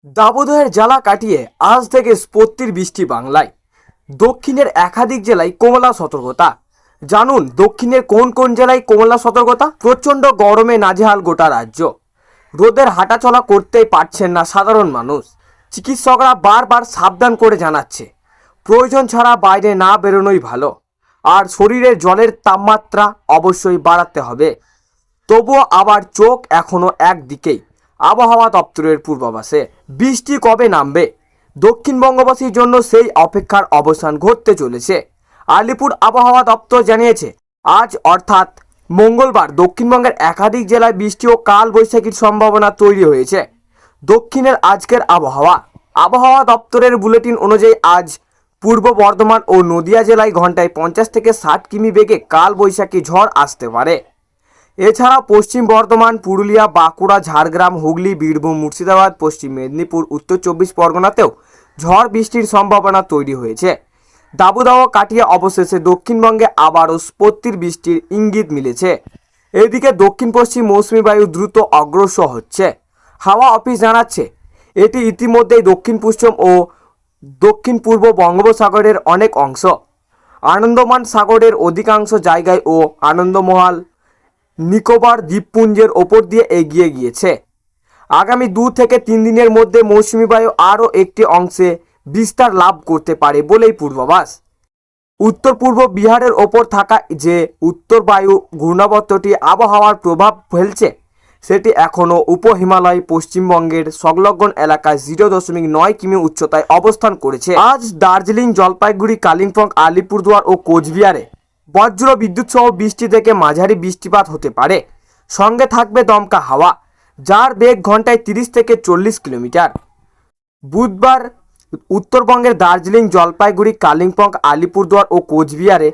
দাবদাহের জ্বালা কাটিয়ে আজ থেকে স্পত্তির বৃষ্টি বাংলায়। দক্ষিণের একাধিক জেলায় কমলা সতর্কতা। জানুন দক্ষিণের কোন কোন জেলায় কমলা সতর্কতা। প্রচণ্ড গরমে নাজেহাল গোটা রাজ্য। রোদের হাঁটাচলা করতেই পারছেন না সাধারণ মানুষ। চিকিৎসকরা বারবার সাবধান করে জানাচ্ছে প্রয়োজন ছাড়া বাইরে না বেরোনোই ভালো। আর শরীরের জলের তাপমাত্রা অবশ্যই বাড়াতে হবে। তবুও আবার চোখ এখনও একদিকেই আবহাওয়া দপ্তরের পূর্বাভাসে। বৃষ্টি কবে নামবে, দক্ষিণবঙ্গবাসীর জন্য সেই অপেক্ষার অবসান ঘটতে চলেছে। আলিপুর আবহাওয়া দপ্তর জানিয়েছে আজ অর্থাৎ মঙ্গলবার দক্ষিণবঙ্গের একাধিক জেলায় বৃষ্টি ও কালবৈশাখীর সম্ভাবনা তৈরি হয়েছে। দক্ষিণের আজকের আবহাওয়া দপ্তরের বুলেটিন অনুযায়ী আজ পূর্ব বর্ধমান ও নদিয়া জেলায় ঘন্টায় 50 থেকে 60 কিমি বেগে কালবৈশাখী ঝড় আসতে পারে। এছাড়া পশ্চিম বর্ধমান, পুরুলিয়া, বাঁকুড়া, ঝাড়গ্রাম, হুগলি, বীরভূম, মুর্শিদাবাদ, পশ্চিম মেদিনীপুর, উত্তর 24 পরগনাতেও ঝড় বৃষ্টির সম্ভাবনা তৈরি হয়েছে। দাবদাহ কাটিয়ে অবশেষে দক্ষিণবঙ্গে আবারও স্পত্তির বৃষ্টির ইঙ্গিত মিলেছে। এদিকে দক্ষিণ পশ্চিম মৌসুমী বায়ু দ্রুত অগ্রসর হচ্ছে। হাওয়া অফিস জানাচ্ছে এটি ইতিমধ্যেই দক্ষিণ পশ্চিম ও দক্ষিণ পূর্ব বঙ্গোপসাগরের অনেক অংশ, আনন্দমান সাগরের অধিকাংশ জায়গায় ও আনন্দমহল নিকোবর দ্বীপপুঞ্জের ওপর দিয়ে এগিয়ে গিয়েছে। আগামী 2 থেকে 3 দিনের মধ্যে মৌসুমী বায়ু আরও একটি অংশে বিস্তার লাভ করতে পারে বলেই পূর্বাভাস। উত্তর পূর্ব বিহারের ওপর থাকা যে উত্তর বায়ু ঘূর্ণাবর্তটি আবহাওয়ার প্রভাব ফেলছে সেটি এখনও উপহিমালয় পশ্চিমবঙ্গের সংলগ্ন এলাকায় 0.9 কিমি উচ্চতায় অবস্থান করেছে। আজ দার্জিলিং, জলপাইগুড়ি, কালিম্পং, আলিপুরদুয়ার ও কোচবিহারে বজ্র বিদ্যুৎ সহ বৃষ্টি থেকে মাঝারি বৃষ্টিপাত হতে পারে। সঙ্গে থাকবে দমকা হাওয়া, যার বেগ ঘন্টায় 30 থেকে 40 কিলোমিটার। বুধবার উত্তরবঙ্গের দার্জিলিং, জলপাইগুড়ি, কালিম্পং, আলিপুরদুয়ার ও কোচবিহারে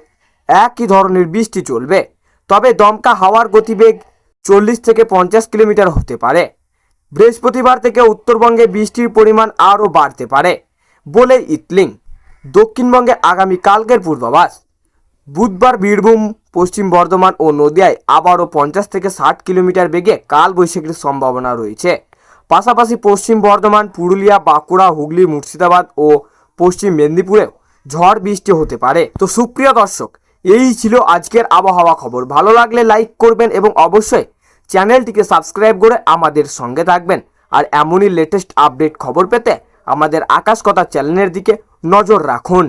একই ধরনের বৃষ্টি চলবে, তবে দমকা হাওয়ার গতিবেগ 40 থেকে 50 কিলোমিটার হতে পারে। বৃহস্পতিবার থেকে উত্তরবঙ্গে বৃষ্টির পরিমাণ আরও বাড়তে পারে বলে ইতলিং। দক্ষিণবঙ্গে আগামীকালকের পূর্বাভাস। বুধবার বীরভূম, পশ্চিম বর্ধমান ও নদিয়ায় আবারও 50 থেকে 60 কিলোমিটার বেগে কালবৈশাখীর সম্ভাবনা রয়েছে। পাশাপাশি পশ্চিম বর্ধমান, পুরুলিয়া, বাঁকুড়া, হুগলি, মুর্শিদাবাদ ও পশ্চিম মেদিনীপুরেও ঝড় বৃষ্টি হতে পারে। তো সুপ্রিয় দর্শক, এই ছিল আজকের আবহাওয়া খবর। ভালো লাগলে লাইক করবেন এবং অবশ্যই চ্যানেলটিকে সাবস্ক্রাইব করে আমাদের সঙ্গে থাকবেন। আর এমনই লেটেস্ট আপডেট খবর পেতে আমাদের আকাশ কথা চ্যানেলের দিকে নজর রাখুন।